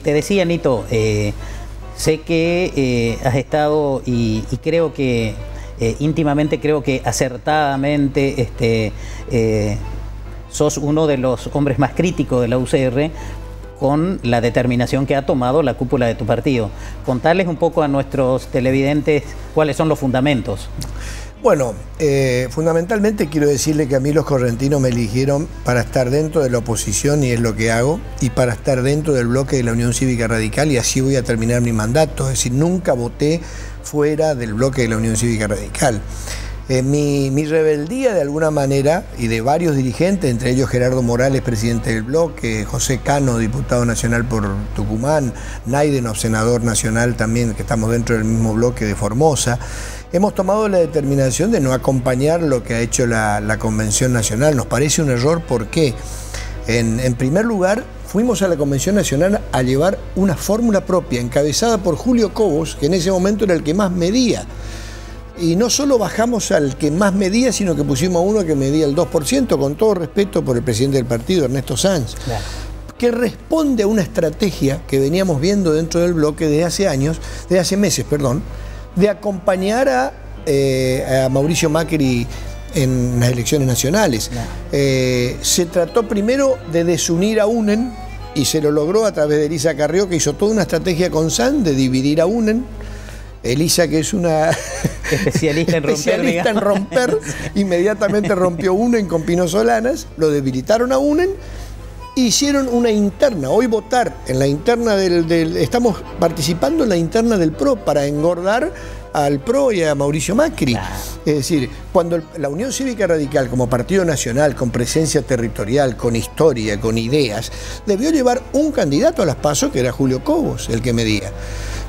te decía, Nito, sé que has estado y creo que íntimamente, creo que acertadamente sos uno de los hombres más críticos de la UCR con la determinación que ha tomado la cúpula de tu partido. Contarles un poco a nuestros televidentes cuáles son los fundamentos. Bueno, fundamentalmente quiero decirle que a mí los correntinos me eligieron para estar dentro de la oposición, y es lo que hago, y para estar dentro del bloque de la Unión Cívica Radical, y así voy a terminar mi mandato. Es decir, nunca voté fuera del bloque de la Unión Cívica Radical. Mi rebeldía, de alguna manera, y de varios dirigentes, entre ellos Gerardo Morales, presidente del bloque, José Cano, diputado nacional por Tucumán, Naidenov, senador nacional también, que estamos dentro del mismo bloque de Formosa, hemos tomado la determinación de no acompañar lo que ha hecho la Convención Nacional. Nos parece un error. ¿Por qué? En primer lugar, fuimos a la Convención Nacional a llevar una fórmula propia, encabezada por Julio Cobos, que en ese momento era el que más medía. Y no solo bajamos al que más medía, sino que pusimos a uno que medía el 2%, con todo respeto por el presidente del partido, Ernesto Sanz, claro, que responde a una estrategia que veníamos viendo dentro del bloque de hace meses, de acompañar a Mauricio Macri en las elecciones nacionales. Claro. Se trató primero de desunir a UNEN, y se lo logró a través de Elisa Carrió, que hizo toda una estrategia con Sanz de dividir a UNEN. Elisa, que es una especialista en romper, inmediatamente rompió UNEN con Pino Solanas, lo debilitaron a UNEN, hicieron una interna. Hoy votar en la interna estamos participando en la interna del PRO para engordar al PRO y a Mauricio Macri. Claro. Es decir, cuando la Unión Cívica Radical, como partido nacional, con presencia territorial, con historia, con ideas, debió llevar un candidato a las PASO, que era Julio Cobos, el que medía.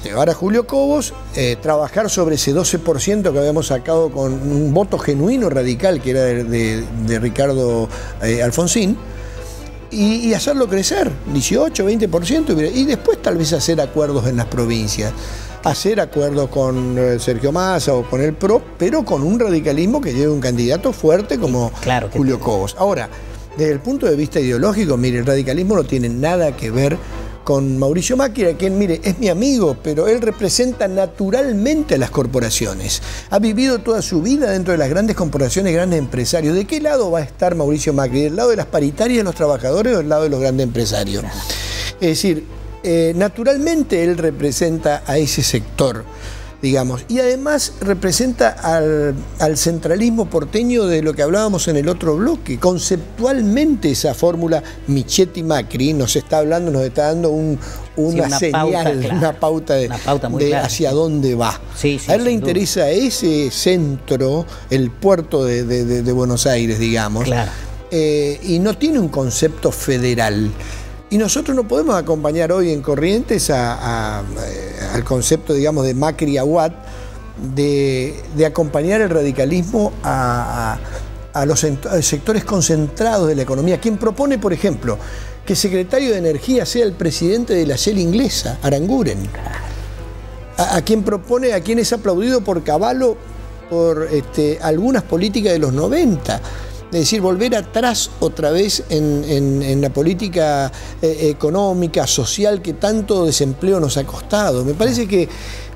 Llevar a Julio Cobos, trabajar sobre ese 12% que habíamos sacado con un voto genuino radical, que era de Ricardo Alfonsín, y hacerlo crecer, 18, 20%, y después tal vez hacer acuerdos en las provincias. Hacer acuerdos con Sergio Massa o con el PRO, pero con un radicalismo que lleve un candidato fuerte como claro, Julio Cobos. Ahora, desde el punto de vista ideológico, mire, el radicalismo no tiene nada que ver con Mauricio Macri, a quien, mire, es mi amigo, pero él representa naturalmente a las corporaciones. Ha vivido toda su vida dentro de las grandes corporaciones, grandes empresarios. ¿De qué lado va a estar Mauricio Macri? ¿Del lado de las paritarias de los trabajadores o del lado de los grandes empresarios? Es decir, naturalmente él representa a ese sector, digamos, y además representa al centralismo porteño de lo que hablábamos en el otro bloque. Conceptualmente esa fórmula Michetti-Macri nos está hablando, nos está dando una señal, una pauta de hacia dónde va. A él le interesa ese centro, el puerto de Buenos Aires, digamos, claro, y no tiene un concepto federal. Y nosotros no podemos acompañar hoy en Corrientes al concepto, digamos, de Macri-Aguad, de acompañar el radicalismo a los sectores concentrados de la economía. Quien propone, por ejemplo, que el secretario de Energía sea el presidente de la Shell inglesa, Aranguren. A quien propone, a quien es aplaudido por Cavallo por algunas políticas de los 90. Es decir, volver atrás otra vez en la política económica, social, que tanto desempleo nos ha costado. Me parece que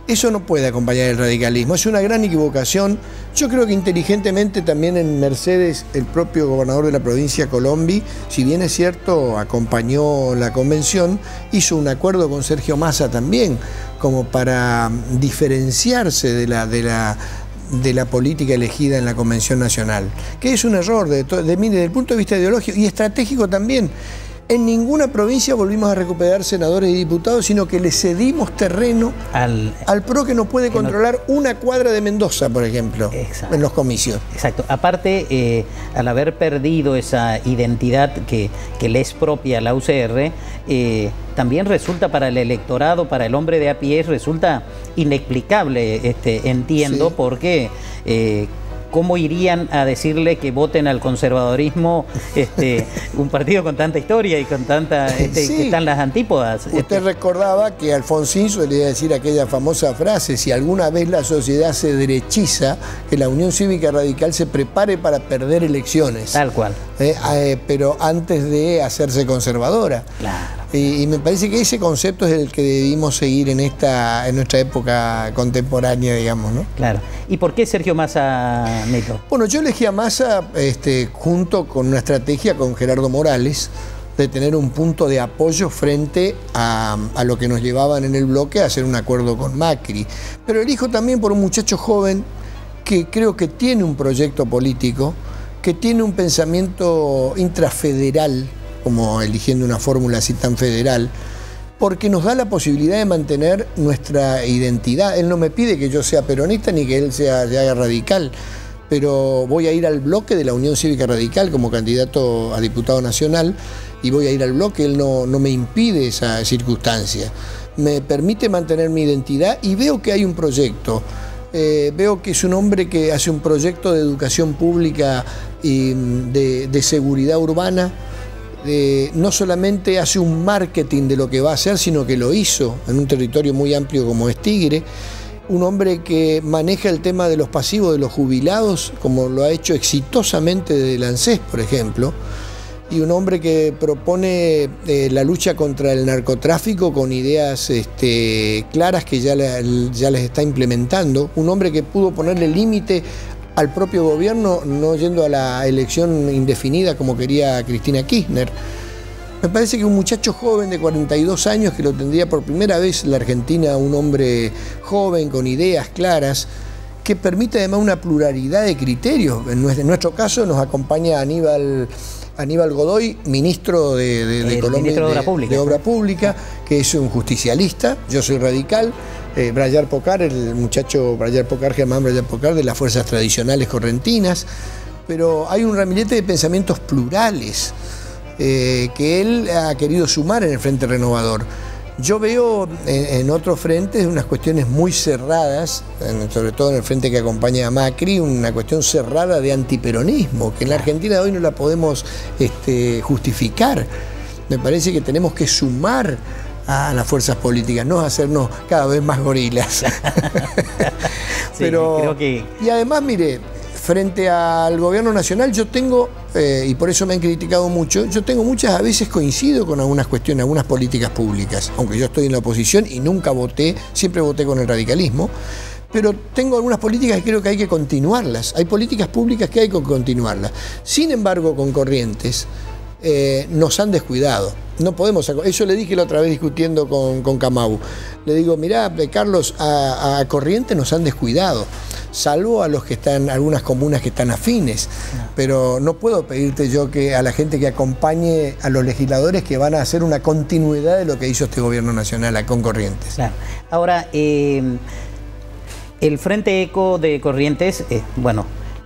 eso no puede acompañar el radicalismo. Es una gran equivocación. Yo creo que inteligentemente también en Mercedes, el propio gobernador de la provincia, Colombi, si bien es cierto, acompañó la convención, hizo un acuerdo con Sergio Massa también, como para diferenciarse de la política elegida en la Convención Nacional, que es un error desde el punto de vista ideológico y estratégico también. En ninguna provincia volvimos a recuperar senadores y diputados, sino que le cedimos terreno al PRO, que no puede controlar una cuadra de Mendoza, por ejemplo, en los comicios. Exacto. Aparte, al haber perdido esa identidad que le es propia a la UCR, también resulta para el electorado, para el hombre de a pie, resulta inexplicable, entiendo, sí, porque ¿cómo irían a decirle que voten al conservadorismo un partido con tanta historia y con tanta sí, que están las antípodas? Usted recordaba que Alfonsín solía decir aquella famosa frase: si alguna vez la sociedad se derechiza, que la Unión Cívica Radical se prepare para perder elecciones. Tal cual. Pero antes de hacerse conservadora. Claro. Y me parece que ese concepto es el que debimos seguir en nuestra época contemporánea, digamos, ¿no? Claro. ¿Y por qué Sergio Massa, Neto? Bueno, yo elegí a Massa junto con una estrategia con Gerardo Morales de tener un punto de apoyo frente a lo que nos llevaban en el bloque a hacer un acuerdo con Macri. Pero elijo también por un muchacho joven que creo que tiene un proyecto político, que tiene un pensamiento intrafederal, como eligiendo una fórmula así tan federal, porque nos da la posibilidad de mantener nuestra identidad. Él no me pide que yo sea peronista ni que él se haga radical, pero voy a ir al bloque de la Unión Cívica Radical como candidato a diputado nacional y voy a ir al bloque. Él no me impide esa circunstancia, me permite mantener mi identidad y veo que hay un proyecto. Veo que es un hombre que hace un proyecto de educación pública y de seguridad urbana. No solamente hace un marketing de lo que va a hacer, sino que lo hizo en un territorio muy amplio como es Tigre. Un hombre que maneja el tema de los pasivos de los jubilados, como lo ha hecho exitosamente desde el ANSES, por ejemplo. Y un hombre que propone la lucha contra el narcotráfico con ideas claras que ya les está implementando. Un hombre que pudo ponerle límite al propio gobierno, no yendo a la elección indefinida como quería Cristina Kirchner. Me parece que un muchacho joven de 42 años, que lo tendría por primera vez en la Argentina, un hombre joven con ideas claras, que permite además una pluralidad de criterios. En nuestro caso nos acompaña Aníbal Godoy, ministro de Colombia, de Obra Pública, que es un justicialista. Yo soy radical. Brayar Pocar, el muchacho Germán Brayar Pocar, de las fuerzas tradicionales correntinas. Pero hay un ramillete de pensamientos plurales que él ha querido sumar en el Frente Renovador. Yo veo en otros frentes unas cuestiones muy cerradas, sobre todo en el frente que acompaña a Macri, una cuestión cerrada de antiperonismo, que en la Argentina de hoy no la podemos justificar. Me parece que tenemos que sumar a las fuerzas políticas, no hacernos cada vez más gorilas. Sí, creo que... Y además, mire, frente al gobierno nacional yo tengo, y por eso me han criticado mucho, yo tengo a veces coincido con algunas cuestiones, algunas políticas públicas, aunque yo estoy en la oposición y nunca voté, siempre voté con el radicalismo, pero tengo algunas políticas que creo que hay que continuarlas, hay políticas públicas que hay que continuarlas. Sin embargo, con Corrientes nos han descuidado. No podemos, eso le dije la otra vez discutiendo con Camau. Le digo, mirá, Carlos, a Corrientes nos han descuidado, salvo a los que están, algunas comunas que están afines. Pero no puedo pedirte yo que a la gente que acompañe a los legisladores que van a hacer una continuidad de lo que hizo este gobierno nacional con Corrientes. Claro. Ahora, el Frente Eco de Corrientes,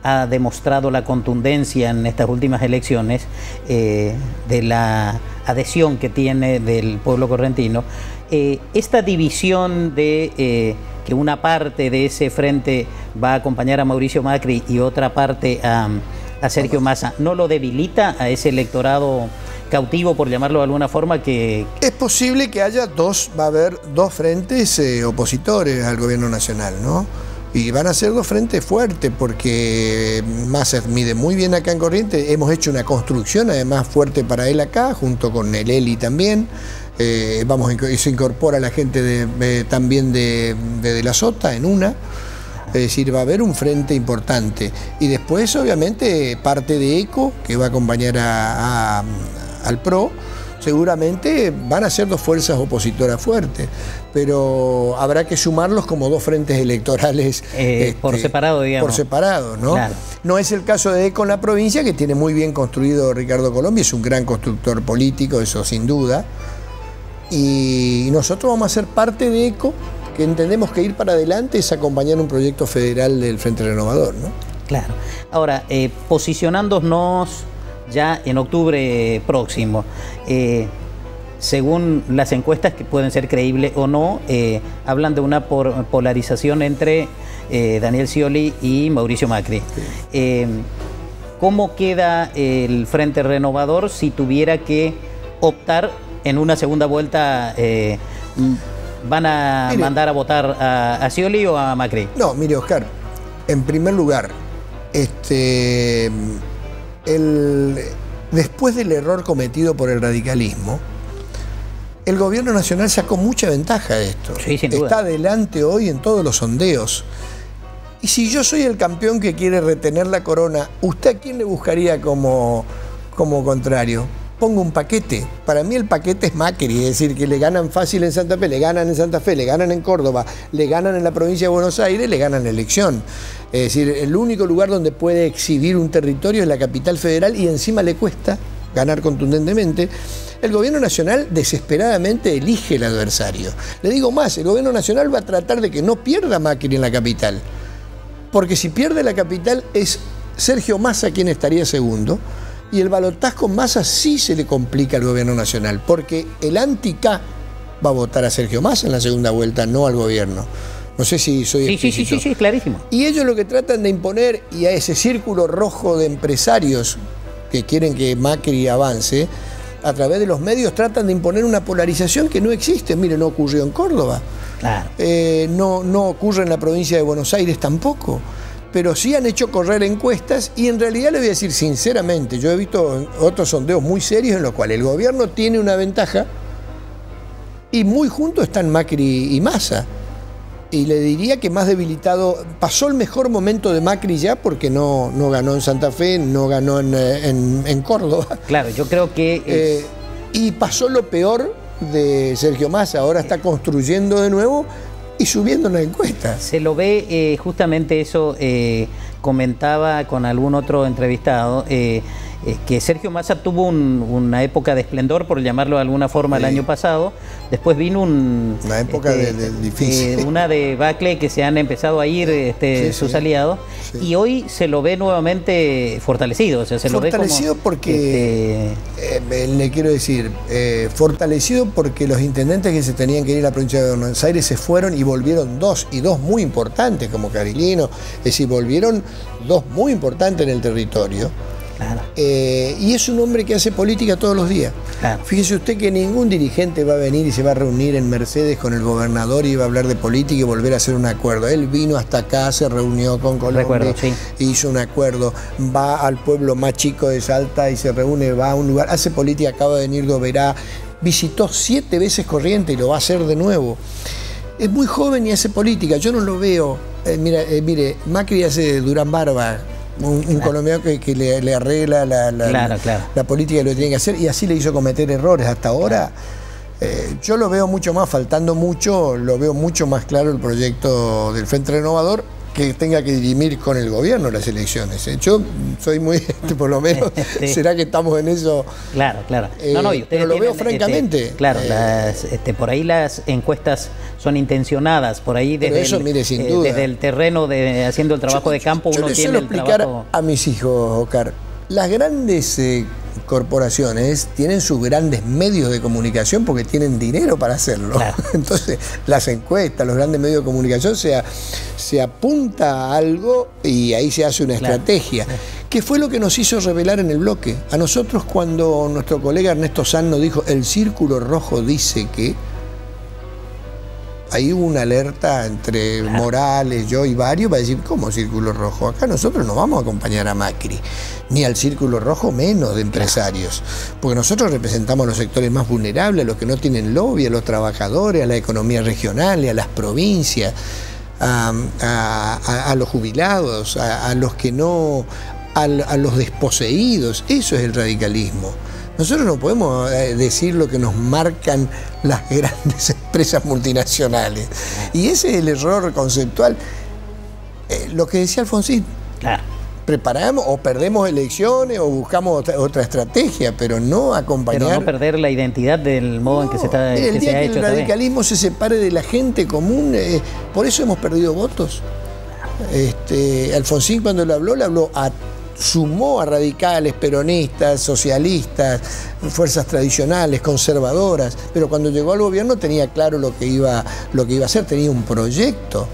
ha demostrado la contundencia en estas últimas elecciones de la adhesión que tiene del pueblo correntino. Esta división de que una parte de ese frente va a acompañar a Mauricio Macri y otra parte a Sergio Massa, ¿no lo debilita a ese electorado cautivo, por llamarlo de alguna forma? Que es posible que va a haber dos frentes opositores al gobierno nacional, ¿no? Y van a ser dos frentes fuertes, porque Massa mide muy bien acá en Corrientes. Hemos hecho una construcción además fuerte para él acá, junto con el Eli también. Se incorpora la gente también de la Sota en una. Es decir, va a haber un frente importante. Y después, obviamente, parte de ECO, que va a acompañar al PRO. Seguramente van a ser dos fuerzas opositoras fuertes, pero habrá que sumarlos como dos frentes electorales por separado, digamos. Por separado, ¿no? Claro. No es el caso de ECO en la provincia, que tiene muy bien construido Ricardo Colombia, es un gran constructor político, eso sin duda. Y nosotros vamos a ser parte de ECO, que entendemos que ir para adelante es acompañar un proyecto federal del Frente Renovador, ¿no? Claro. Ahora, posicionándonos ya en octubre próximo, según las encuestas, que pueden ser creíbles o no, hablan de una polarización entre Daniel Scioli y Mauricio Macri. Sí. ¿Cómo queda el Frente Renovador si tuviera que optar en una segunda vuelta? ¿Van a mandar a votar a Scioli o a Macri? No, mire, Oscar, en primer lugar, después del error cometido por el radicalismo, el gobierno nacional sacó mucha ventaja de esto. Sí, sin duda. Está adelante hoy en todos los sondeos. Y si yo soy el campeón que quiere retener la corona, ¿usted a quién le buscaría como contrario? Pongo un paquete. Para mí el paquete es Macri, es decir, que le ganan fácil en Santa Fe, le ganan en Santa Fe, le ganan en Córdoba, le ganan en la provincia de Buenos Aires, le ganan la elección. Es decir, el único lugar donde puede exhibir un territorio es la capital federal y encima le cuesta ganar contundentemente. El gobierno nacional desesperadamente elige el adversario. Le digo más, el gobierno nacional va a tratar de que no pierda Macri en la capital. Porque si pierde la capital es Sergio Massa quien estaría segundo, y el balotaje con Massa sí se le complica al gobierno nacional, porque el anti-K va a votar a Sergio Massa en la segunda vuelta, no al gobierno. No sé si soy explícito. Sí, clarísimo. Y ellos lo que tratan de imponer, y a ese círculo rojo de empresarios que quieren que Macri avance, a través de los medios tratan de imponer una polarización que no existe. Mire, no ocurrió en Córdoba. Claro. No ocurre en la provincia de Buenos Aires tampoco. Pero sí han hecho correr encuestas y en realidad le voy a decir sinceramente, yo he visto otros sondeos muy serios en los cuales el gobierno tiene una ventaja y muy juntos están Macri y Massa. Y le diría que más debilitado, pasó el mejor momento de Macri ya porque no ganó en Santa Fe, no ganó en Córdoba. Claro, yo creo que... y pasó lo peor de Sergio Massa, ahora está construyendo de nuevo y subiendo en la encuesta. Se lo ve, justamente eso comentaba con algún otro entrevistado, que Sergio Massa tuvo una época de esplendor, por llamarlo de alguna forma, el año pasado. Después vino una época difícil. Una debacle que se han empezado a ir sus aliados. Sí. Y hoy se lo ve nuevamente fortalecido. O sea, se fortalecido lo ve como, porque, le quiero decir, fortalecido porque los intendentes que se tenían que ir a la provincia de Buenos Aires se fueron y volvieron dos muy importantes, como Carilino. Es decir, volvieron dos muy importantes en el territorio. Claro. Y es un hombre que hace política todos los días. Claro. Fíjese usted que ningún dirigente va a venir y se va a reunir en Mercedes con el gobernador y va a hablar de política y volver a hacer un acuerdo. Él vino hasta acá, se reunió con Colombia, hizo un acuerdo, va al pueblo más chico de Salta y se reúne, va a un lugar, hace política, acaba de venir de Oberá, visitó 7 veces Corrientes y lo va a hacer de nuevo. Es muy joven y hace política, yo no lo veo. Mire, Macri hace Durán Barba, un colombiano que le arregla la política que lo tiene que hacer y así le hizo cometer errores hasta ahora. Yo lo veo mucho más, faltando mucho, lo veo mucho más claro el proyecto del Frente Renovador que tenga que dirimir con el gobierno las elecciones. Yo soy muy, por lo menos, ¿será que estamos en eso? Claro. Pero lo veo francamente. Claro, por ahí las encuestas son intencionadas, por ahí desde, eso, mire, sin duda, desde el terreno, haciendo el trabajo de campo, uno tiene el trabajo. Yo les suelo explicar a mis hijos, Oscar, las grandes corporaciones tienen sus grandes medios de comunicación porque tienen dinero para hacerlo. Claro. Entonces, las encuestas, los grandes medios de comunicación, se apunta a algo y ahí se hace una estrategia. ¿Qué fue lo que nos hizo revelar en el bloque? A nosotros, cuando nuestro colega Ernesto Sanz nos dijo, el círculo rojo dice que... Ahí hubo una alerta entre Morales, yo y varios para decir, ¿cómo círculo rojo? Acá nosotros no vamos a acompañar a Macri, ni al círculo rojo menos de empresarios, porque nosotros representamos a los sectores más vulnerables, a los que no tienen lobby, a los trabajadores, a la economía regional, a las provincias, a los jubilados, a los que no, a los desposeídos. Eso es el radicalismo. Nosotros no podemos decir lo que nos marcan las grandes empresas multinacionales. Y ese es el error conceptual. Lo que decía Alfonsín. Claro. Preparamos o perdemos elecciones o buscamos otra estrategia, pero no acompañar... Pero no perder la identidad del modo en que se está el día que el radicalismo se separe de la gente común, por eso hemos perdido votos. Alfonsín cuando le habló sumó a radicales, peronistas, socialistas, fuerzas tradicionales, conservadoras, pero cuando llegó al gobierno tenía claro lo que iba a hacer, tenía un proyecto.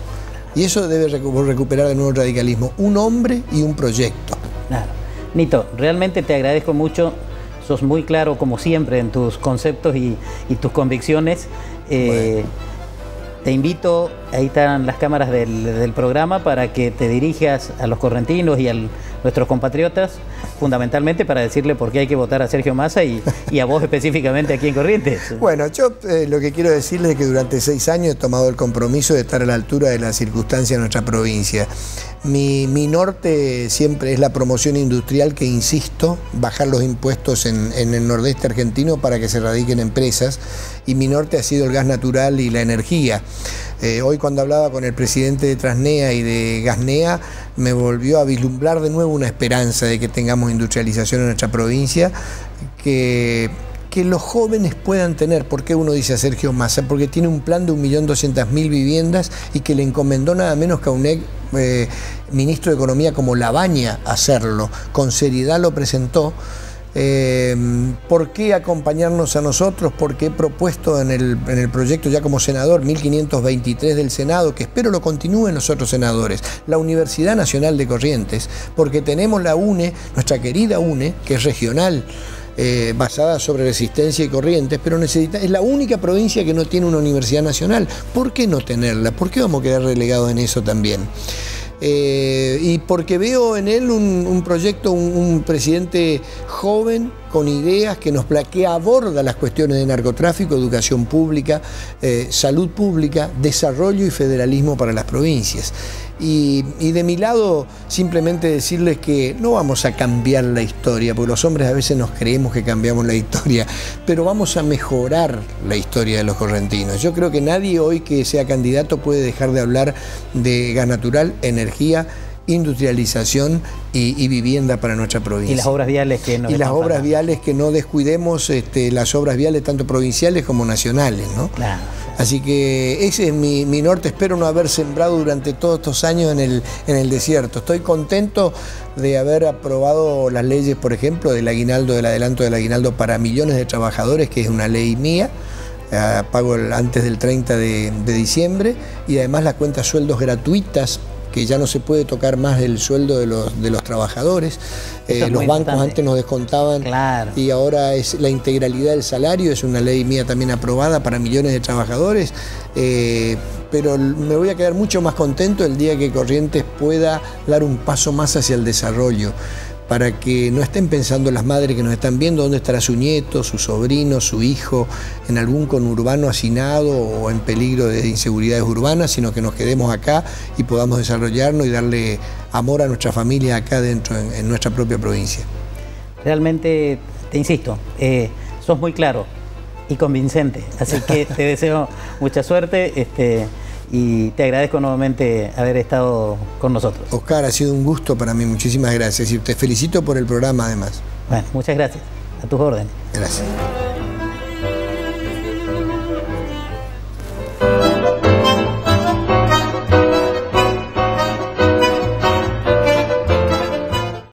Y eso debe recuperar de nuevo el radicalismo, un hombre y un proyecto. Claro. Nito, realmente te agradezco mucho, sos muy claro como siempre en tus conceptos y tus convicciones. Te invito, ahí están las cámaras del programa, para que te dirijas a los correntinos y al nuestros compatriotas, fundamentalmente para decirle por qué hay que votar a Sergio Massa y a vos específicamente aquí en Corrientes. Bueno, yo lo que quiero decirles es que durante 6 años he tomado el compromiso de estar a la altura de las circunstancias de nuestra provincia. Mi norte siempre es la promoción industrial, que insisto, bajar los impuestos en el nordeste argentino para que se radiquen empresas, y mi norte ha sido el gas natural y la energía. Hoy, cuando hablaba con el presidente de Transnea y de Gasnea, me volvió a vislumbrar de nuevo una esperanza de que tengamos industrialización en nuestra provincia, que los jóvenes puedan tener. ¿Por qué uno dice a Sergio Massa? Porque tiene un plan de 1.200.000 viviendas y que le encomendó nada menos que a un ministro de Economía como Labaña hacerlo. Con seriedad lo presentó. ¿Por qué acompañarnos a nosotros? Porque he propuesto en el proyecto, ya como senador, 1523 del Senado, que espero lo continúen los otros senadores, la Universidad Nacional de Corrientes, porque tenemos la UNE, nuestra querida UNE, que es regional, basada sobre Resistencia y Corrientes, pero es la única provincia que no tiene una universidad nacional. ¿Por qué no tenerla? ¿Por qué vamos a quedar relegados en eso también? Y porque veo en él un proyecto, un presidente joven, con ideas, que aborda las cuestiones de narcotráfico, educación pública, salud pública, desarrollo y federalismo para las provincias. Y de mi lado, simplemente decirles que no vamos a cambiar la historia, porque los hombres a veces nos creemos que cambiamos la historia, pero vamos a mejorar la historia de los correntinos. Yo creo que nadie hoy que sea candidato puede dejar de hablar de gas natural, energía, industrialización y vivienda para nuestra provincia. Y las obras viales que no. Y las obras viales, que no descuidemos las obras viales tanto provinciales como nacionales, ¿no? Claro. Así que ese es mi norte. Espero no haber sembrado durante todos estos años en el desierto. Estoy contento de haber aprobado las leyes, por ejemplo, del aguinaldo, del adelanto del aguinaldo para millones de trabajadores, que es una ley mía. Pago antes del 30 de diciembre, y además las cuentas sueldos gratuitas, que ya no se puede tocar más el sueldo de los trabajadores. Los bancos antes nos descontaban, claro, y ahora es la integralidad del salario. Es una ley mía también aprobada para millones de trabajadores, pero me voy a quedar mucho más contento el día que Corrientes pueda dar un paso más hacia el desarrollo, para que no estén pensando las madres que nos están viendo dónde estará su nieto, su sobrino, su hijo, en algún conurbano hacinado o en peligro de inseguridades urbanas, sino que nos quedemos acá y podamos desarrollarnos y darle amor a nuestra familia acá dentro, en nuestra propia provincia. Realmente, te insisto, sos muy claro y convincente, así que te deseo mucha suerte. Y te agradezco nuevamente haber estado con nosotros. Oscar, ha sido un gusto para mí, muchísimas gracias. Y te felicito por el programa además. Bueno, muchas gracias. A tus órdenes. Gracias.